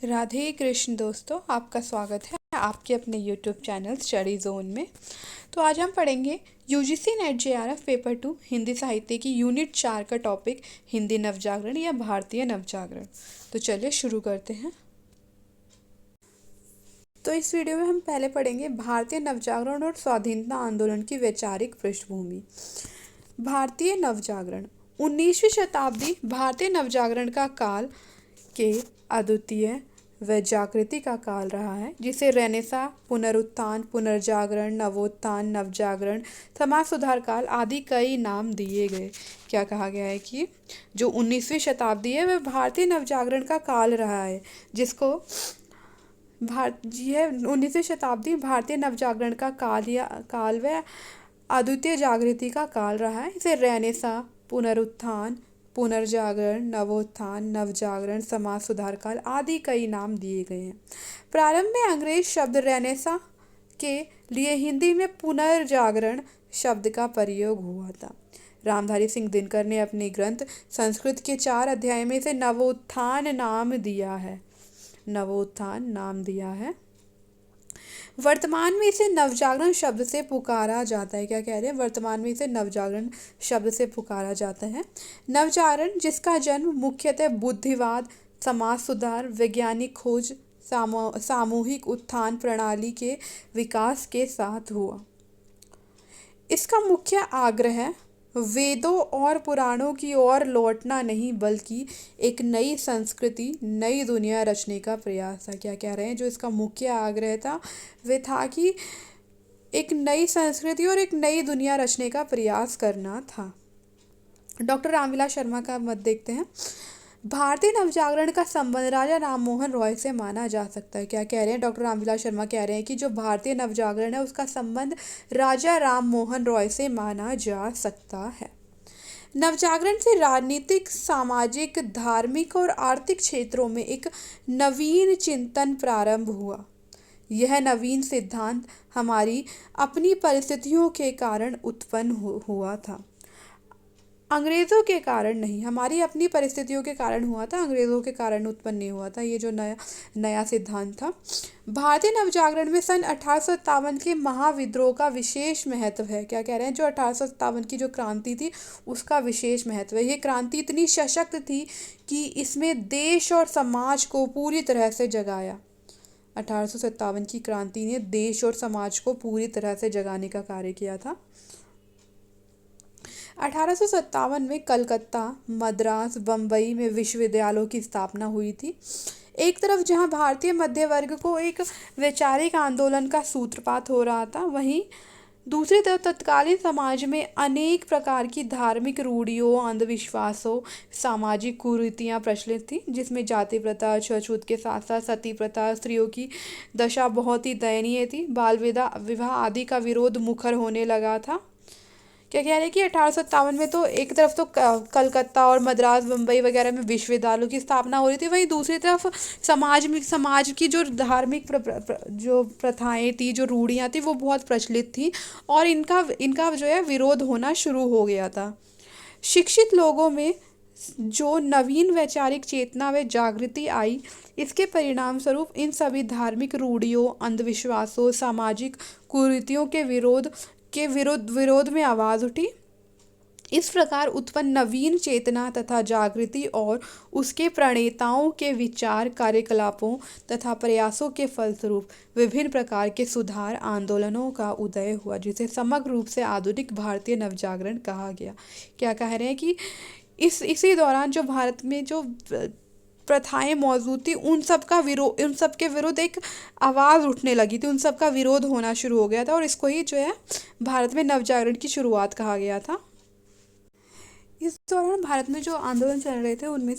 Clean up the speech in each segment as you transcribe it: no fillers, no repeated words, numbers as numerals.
राधे कृष्ण दोस्तों, आपका स्वागत है आपके अपने यूट्यूब चैनल स्टडी जोन में। तो आज हम पढ़ेंगे UGC net JRF paper 2 Hindi साहित्य की यूनिट 4 का टॉपिक हिंदी नवजागरण या भारतीय नवजागरण। तो चलिए शुरू करते हैं। तो इस वीडियो में हम पहले पढ़ेंगे भारतीय नवजागरण और स्वाधीनता आंदोलन की वैचारिक पृष्ठभूमि। भारतीय नवजागरण 19वीं शताब्दी भारतीय नवजागरण का काल के अद्वितीय व जागृति का काल रहा है, जिसे रेनेसा, पुनरुत्थान, पुनर्जागरण, नवोत्थान, नवजागरण, समाज सुधार काल आदि कई नाम दिए गए। क्या कहा गया है कि जो 19वीं शताब्दी है वह भारतीय नवजागरण का काल रहा है, जिसको यह 19वीं शताब्दी भारतीय नवजागरण का काल व अद्वितीय जागृति का काल रहा है। इसे रेनेसा, पुनरुत्थान, पुनर्जागरण, नवोत्थान, नवजागरण, समाज सुधार काल आदि कई नाम दिए गए हैं। प्रारंभ में अंग्रेज शब्द रेनेसा के लिए हिंदी में पुनर्जागरण शब्द का प्रयोग हुआ था। रामधारी सिंह दिनकर ने अपने ग्रंथ संस्कृत के 4 अध्याय में इसे नवोत्थान नाम दिया है। नवोत्थान नाम दिया है। वर्तमान में इसे नवजागरण शब्द से पुकारा जाता है। क्या कह रहे हैं? वर्तमान में इसे नवजागरण शब्द से पुकारा जाता है। नवजागरण जिसका जन्म मुख्यतः बुद्धिवाद, समाज सुधार, वैज्ञानिक खोज, सामूहिक उत्थान प्रणाली के विकास के साथ हुआ। इसका मुख्य आग्रह वेदों और पुराणों की ओर लौटना नहीं, बल्कि एक नई संस्कृति, नई दुनिया रचने का प्रयास था। क्या कह रहे हैं? जो इसका मुख्य आग्रह था वह था कि एक नई संस्कृति और एक नई दुनिया रचने का प्रयास करना था। डॉक्टर रामविलास शर्मा का मत देखते हैं। भारतीय नवजागरण का संबंध राजा राममोहन रॉय से माना जा सकता है। क्या कह रहे हैं? डॉक्टर रामविलास शर्मा कह रहे हैं कि जो भारतीय नवजागरण है उसका संबंध राजा राममोहन रॉय से माना जा सकता है। नवजागरण से राजनीतिक, सामाजिक, धार्मिक और आर्थिक क्षेत्रों में एक नवीन चिंतन प्रारंभ हुआ। यह नवीन सिद्धांत हमारी अपनी परिस्थितियों के कारण उत्पन्न हुआ था, अंग्रेज़ों के कारण नहीं। हमारी अपनी परिस्थितियों के कारण हुआ था, अंग्रेज़ों के कारण उत्पन्न नहीं हुआ था। ये जो नया सिद्धांत था। भारतीय नवजागरण में सन 1857 के महाविद्रोह का विशेष महत्व है। क्या कह रहे हैं? जो 1857 की जो क्रांति थी उसका विशेष महत्व है। ये क्रांति इतनी सशक्त थी कि इसमें देश और समाज को पूरी तरह से जगाया। 1857 की क्रांति ने देश और समाज को पूरी तरह से जगाने का कार्य किया था। 1857 में कलकत्ता, मद्रास, बम्बई में विश्वविद्यालयों की स्थापना हुई थी। एक तरफ जहां भारतीय मध्य वर्ग को एक वैचारिक आंदोलन का सूत्रपात हो रहा था, वहीं दूसरी तरफ तत्कालीन समाज में अनेक प्रकार की धार्मिक रूढ़ियों, अंधविश्वासों, सामाजिक कुरीतियाँ प्रचलित थी, जिसमें जाति प्रथा, छूत के साथ साथ सती प्रथा, स्त्रियों की दशा बहुत ही दयनीय थी, बाल विवाह आदि का विरोध मुखर होने लगा था। क्या कह रहे हैं कि 1857 में तो एक तरफ तो कलकत्ता और मद्रास, मुंबई वगैरह में विश्वविद्यालयों की स्थापना हो रही थी, वहीं दूसरी तरफ समाज की जो धार्मिक जो प्रथाएं थी, जो रूढ़ियाँ थी, वो बहुत प्रचलित थी और इनका जो है विरोध होना शुरू हो गया था। शिक्षित लोगों में जो नवीन वैचारिक चेतना व जागृति आई, इसके परिणाम स्वरूप इन सभी धार्मिक रूढ़ियों, अंधविश्वासों, सामाजिक कुरीतियों के विरोध में आवाज़ उठी। इस प्रकार उत्पन्न नवीन चेतना तथा जागृति और उसके प्रणेताओं के विचार, कार्यकलापों तथा प्रयासों के फलस्वरूप विभिन्न प्रकार के सुधार आंदोलनों का उदय हुआ, जिसे समग्र रूप से आधुनिक भारतीय नवजागरण कहा गया। क्या कह रहे हैं कि इसी दौरान जो भारत में जो प्रथाएं मौजूद थी उन सब के विरुद्ध एक आवाज़ उठने लगी थी, उन सब का विरोध होना शुरू हो गया था और इसको ही जो है भारत में नवजागरण की शुरुआत कहा गया था। इस दौरान भारत में जो आंदोलन चल रहे थे उनमें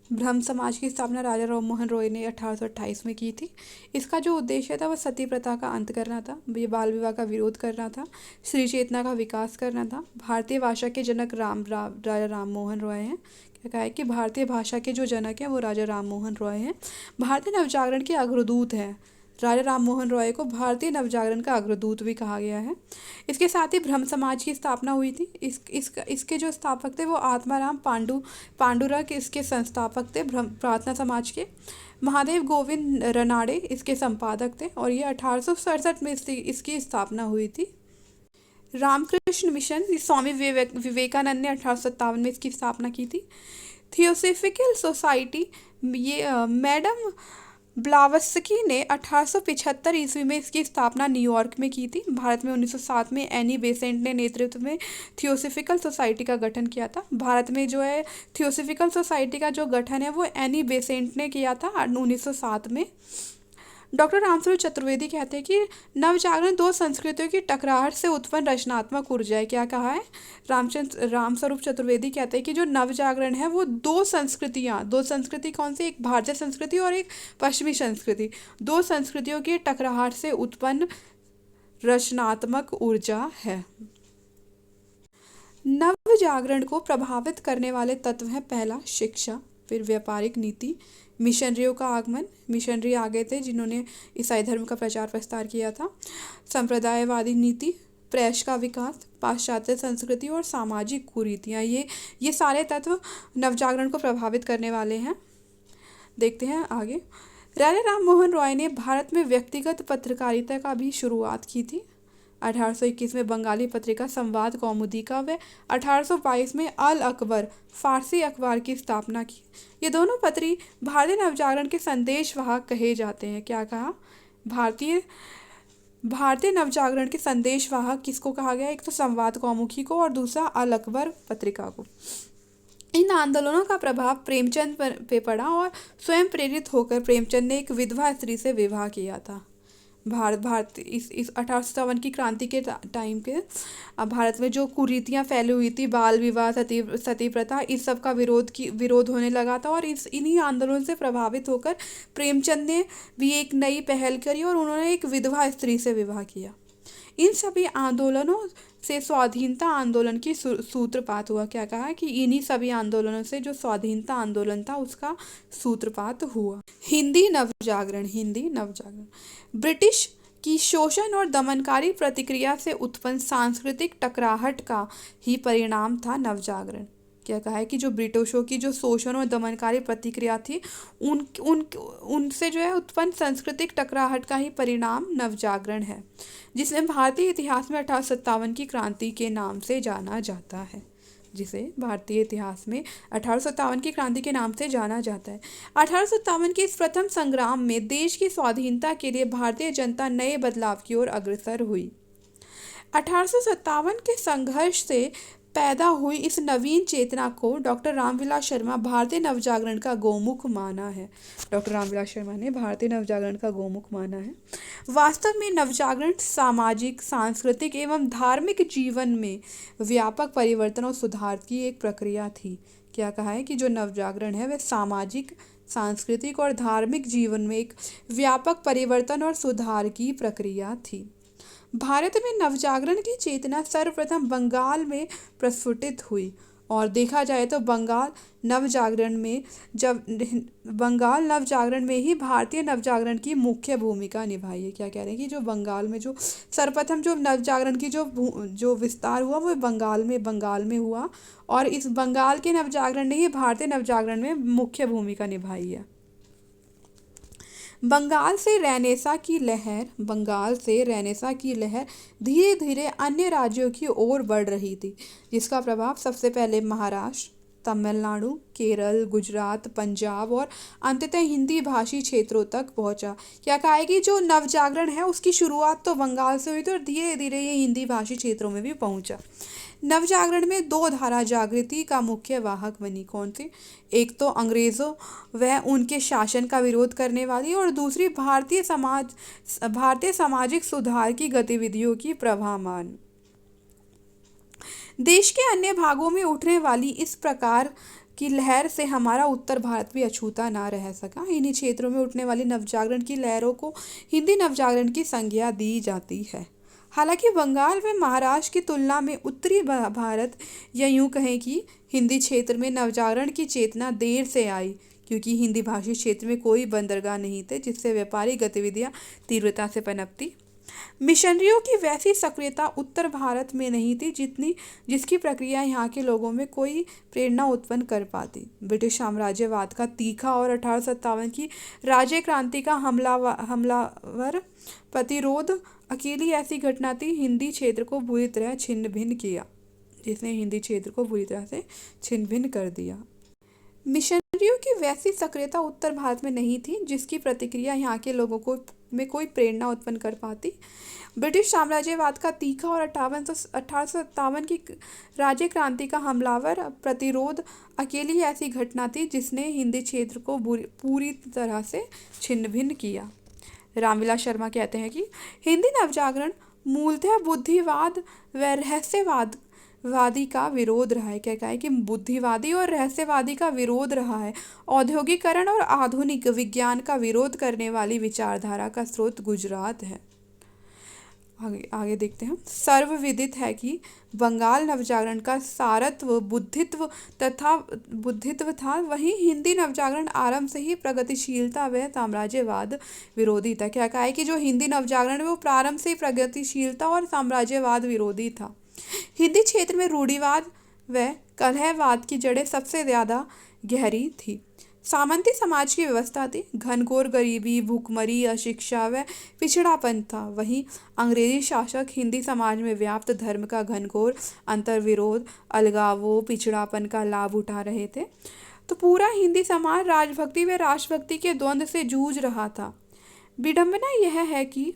ब्रह्म समाज की स्थापना राजा राममोहन रॉय ने 1828 में की थी। इसका जो उद्देश्य था वह सती प्रथा का अंत करना था, बाल विवाह का विरोध करना था, स्त्री चेतना का विकास करना था। भारतीय भाषा के जनक राजा राममोहन रॉय हैं। क्या कहा है कि भारतीय भाषा के जो जनक हैं वो राजा राममोहन रॉय हैं। भारतीय नवजागरण के अग्रदूत हैं राजा राम मोहन रॉय को भारतीय नवजागरण का अग्रदूत भी कहा गया है। इसके साथ ही ब्रह्म समाज की स्थापना हुई थी। इसके जो स्थापक थे वो आत्माराम पांडुरंग इसके संस्थापक थे ब्रह्म प्रार्थना समाज के। महादेव गोविंद रनाड़े इसके संपादक थे और ये 1867 में इसकी स्थापना हुई थी। रामकृष्ण मिशन स्वामी विवेकानंद ने 1857 में इसकी स्थापना की थी। थियोसॉफिकल सोसाइटी ये मैडम ब्लावत्स्की ने 1875 ईस्वी में इसकी स्थापना न्यूयॉर्क में की थी। भारत में 1907 में एनी बेसेंट ने नेतृत्व में थियोसॉफिकल सोसाइटी का गठन किया था। भारत में जो है थियोसॉफिकल सोसाइटी का जो गठन है वो एनी बेसेंट ने किया था 1907 में। डॉक्टर रामस्वरूप चतुर्वेदी कहते हैं कि नवजागरण दो संस्कृतियों की टकराहट से उत्पन्न रचनात्मक ऊर्जा है। क्या कहा है? रामस्वरूप चतुर्वेदी कहते हैं कि जो नवजागरण है वो दो संस्कृति कौन सी? एक भारतीय संस्कृति और एक पश्चिमी संस्कृति, दो संस्कृतियों की टकराहट से उत्पन्न रचनात्मक ऊर्जा है। नवजागरण को प्रभावित करने वाले तत्व हैं, पहला शिक्षा, फिर व्यापारिक नीति, मिशनरियों का आगमन, मिशनरी आ गए थे जिन्होंने ईसाई धर्म का प्रचार प्रसार किया था, संप्रदायवादी नीति, प्रेस का विकास, पाश्चात्य संस्कृति और सामाजिक कुरीतियाँ, ये सारे तत्व नवजागरण को प्रभावित करने वाले हैं। देखते हैं आगे। राजा राम मोहन रॉय ने भारत में व्यक्तिगत पत्रकारिता का भी शुरुआत की थी। 1821 में बंगाली पत्रिका संवाद कौमुदी का व 1822 में अल अकबर फारसी अखबार की स्थापना की। ये दोनों पत्री भारतीय नवजागरण के संदेशवाहक कहे जाते हैं। क्या कहा? भारतीय नवजागरण के संदेशवाहक किसको कहा गया? एक तो संवाद कौमुदी को और दूसरा अल अकबर पत्रिका को। इन आंदोलनों का प्रभाव प्रेमचंद पे पड़ा और स्वयं प्रेरित होकर प्रेमचंद ने एक विधवा स्त्री से विवाह किया था। भारत इस 1857 की क्रांति के टाइम के भारत में जो कुरीतियाँ फैली हुई थी, बाल विवाह, सती प्रथा, इस सब का विरोध होने लगा था और इन्हीं आंदोलन से प्रभावित होकर प्रेमचंद ने भी एक नई पहल करी और उन्होंने एक विधवा स्त्री से विवाह किया। इन सभी आंदोलनों से स्वाधीनता आंदोलन की सूत्रपात हुआ। क्या कहा? कि इन्हीं सभी आंदोलनों से जो स्वाधीनता आंदोलन था उसका सूत्रपात हुआ। हिंदी नवजागरण ब्रिटिश की शोषण और दमनकारी प्रतिक्रिया से उत्पन्न सांस्कृतिक टकराहट का ही परिणाम था नवजागरण। क्या कहा है? कि जो ब्रिटिशों की जो शोषण और दमनकारी प्रतिक्रिया थी उनसे जो है उत्पन्न सांस्कृतिक टकराहट का ही परिणाम नवजागरण है, जिसे भारतीय इतिहास में 1857 की क्रांति के नाम से जाना जाता है। 1857 की क्रांति के नाम से जाना जाता है। 1857 के इस प्रथम संग्राम में देश की स्वाधीनता के लिए भारतीय जनता नए बदलाव की ओर अग्रसर हुई। 1857 के संघर्ष से पैदा हुई इस नवीन चेतना को डॉक्टर रामविलास शर्मा भारतीय नवजागरण का गोमुख माना है। डॉक्टर रामविलास शर्मा ने भारतीय नवजागरण का गोमुख माना है। वास्तव में नवजागरण सामाजिक, सांस्कृतिक एवं धार्मिक जीवन में व्यापक परिवर्तन और सुधार की एक प्रक्रिया थी। क्या कहा है? कि जो नवजागरण है वह सामाजिक, सांस्कृतिक और धार्मिक जीवन में एक व्यापक परिवर्तन और सुधार की प्रक्रिया थी। भारत में नवजागरण की चेतना सर्वप्रथम बंगाल में प्रस्फुटित हुई और देखा जाए तो बंगाल नवजागरण में ही भारतीय नवजागरण की मुख्य भूमिका निभाई है। क्या कह रहे हैं? कि जो बंगाल में जो सर्वप्रथम जो नवजागरण की जो विस्तार हुआ वो बंगाल में हुआ और इस बंगाल के नवजागरण ने ही भारतीय नवजागरण में मुख्य भूमिका निभाई है। बंगाल से रेनेसां की लहर धीरे धीरे अन्य राज्यों की ओर बढ़ रही थी, जिसका प्रभाव सबसे पहले महाराष्ट्र, तमिलनाडु, केरल, गुजरात, पंजाब और अंततः हिंदी भाषी क्षेत्रों तक पहुंचा। क्या कहा है? कि जो नवजागरण है उसकी शुरुआत तो बंगाल से हुई थी और धीरे धीरे ये हिंदी भाषी क्षेत्रों में भी पहुंचा। नवजागरण में दो धारा जागृति का मुख्य वाहक बनी। कौन सी? एक तो अंग्रेज़ों व उनके शासन का विरोध करने वाली और दूसरी भारतीय सामाजिक सुधार की गतिविधियों की प्रवाहमान। देश के अन्य भागों में उठने वाली इस प्रकार की लहर से हमारा उत्तर भारत भी अछूता ना रह सका। इन्हीं क्षेत्रों में उठने वाली नवजागरण की लहरों को हिंदी नवजागरण की संज्ञा दी जाती है। हालांकि बंगाल व महाराष्ट्र की तुलना में उत्तरी भारत या यूँ कहें कि हिंदी क्षेत्र में नवजागरण की चेतना देर से आई, क्योंकि हिंदी भाषी क्षेत्र में कोई बंदरगाह नहीं थे जिससे व्यापारिक गतिविधियां तीव्रता से पनपती। मिशनरियों की वैसी सक्रियता उत्तर भारत में नहीं थी जितनी जिसकी प्रक्रिया यहाँ के लोगों में कोई प्रेरणा उत्पन्न कर पाती। ब्रिटिश साम्राज्यवाद का तीखा और 1857 की राज्य क्रांति का हमलावर प्रतिरोध अकेली ऐसी घटना थी हिंदी क्षेत्र को बुरी तरह छिन्न भिन्न किया, जिसने हिंदी क्षेत्र को बुरी तरह से छिन्न भिन्न कर दिया। मिशनरियों की वैसी सक्रियता उत्तर भारत में नहीं थी जिसकी प्रतिक्रिया यहाँ के लोगों को में कोई प्रेरणा उत्पन्न कर पाती। ब्रिटिश साम्राज्यवाद का तीखा और 1857 की राज्य क्रांति का हमलावर प्रतिरोध अकेली ऐसी घटना थी जिसने हिंदी क्षेत्र को पूरी तरह से छिन्न भिन्न किया। रामविलास शर्मा कहते हैं कि हिंदी नवजागरण मूलतः बुद्धिवाद व रहस्यवादी का विरोध रहा है। क्या कहा है कि बुद्धिवादी और रहस्यवादी का विरोध रहा है। औद्योगिकरण और आधुनिक विज्ञान का विरोध करने वाली विचारधारा का स्रोत गुजरात है। आगे देखते हैं। सर्वविदित है कि बंगाल नवजागरण का सारत्व बुद्धित्व था, वहीं हिंदी नवजागरण आरंभ से ही प्रगतिशीलता व साम्राज्यवाद विरोधी था। क्या कहा है कि जो हिंदी नवजागरण है वो प्रारंभ से ही प्रगतिशीलता और साम्राज्यवाद विरोधी था। हिंदी क्षेत्र में रूढ़िवाद व कलहवाद की जड़ें सबसे ज़्यादा गहरी थी। सामंती समाज की व्यवस्था थी, घनघोर गरीबी, भूखमरी, अशिक्षा व पिछड़ापन था। वहीं अंग्रेजी शासक हिंदी समाज में व्याप्त धर्म का घनघोर अंतर्विरोध, अलगावों, पिछड़ापन का लाभ उठा रहे थे। तो पूरा हिंदी समाज राजभक्ति व राष्ट्रभक्ति के द्वंद्व से जूझ रहा था। विडंबना यह है कि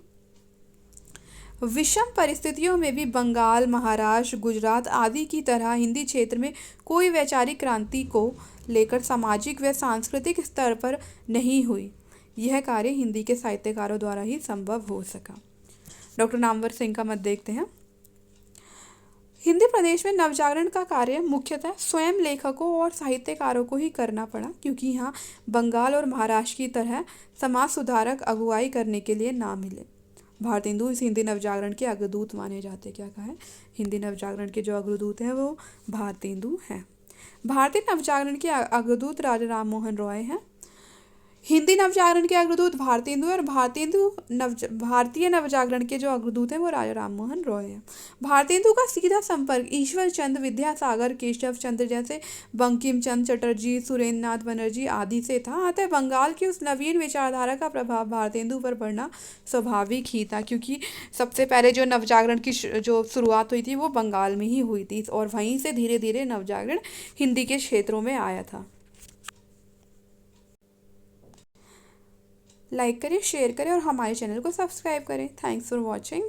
विषम परिस्थितियों में भी बंगाल, महाराष्ट्र, गुजरात आदि की तरह हिंदी क्षेत्र में कोई वैचारिक क्रांति को लेकर सामाजिक व सांस्कृतिक स्तर पर नहीं हुई। यह कार्य हिंदी के साहित्यकारों द्वारा ही संभव हो सका। डॉक्टर नामवर सिंह का मत देखते हैं। हिंदी प्रदेश में नवजागरण का कार्य मुख्यतः स्वयं लेखकों और साहित्यकारों को ही करना पड़ा, क्योंकि यहाँ बंगाल और महाराष्ट्र की तरह समाज सुधारक अगुवाई करने के लिए ना मिले। भारतेंदु इस हिंदी नवजागरण के अग्रदूत माने जाते हैं। क्या कहा है? हिंदी नवजागरण के जो अग्रदूत हैं वो भारतेंदु हैं। भारतीय नवजागरण के अग्रदूत राजा राम मोहन रॉय हैं। हिंदी नवजागरण के अग्रदूत भारतेंदु और भारतीय नवजागरण के जो अग्रदूत हैं वो राजा राम मोहन रॉय हैं। भारतेंदु का सीधा संपर्क ईश्वर चंद्र, विद्यासागर, केशव चंद्र जैसे बंकिम चंद्र चटर्जी, सुरेंद्र नाथ बनर्जी आदि से था। अतः बंगाल की उस नवीन विचारधारा का प्रभाव भारतेंदु पर पड़ना स्वाभाविक ही था, क्योंकि सबसे पहले जो नवजागरण की जो शुरुआत हुई थी वो बंगाल में ही हुई थी और वहीं से धीरे धीरे नवजागरण हिंदी के क्षेत्रों में आया था। लाइक करें, शेयर करें और हमारे चैनल को सब्सक्राइब करें। Thanks for watching.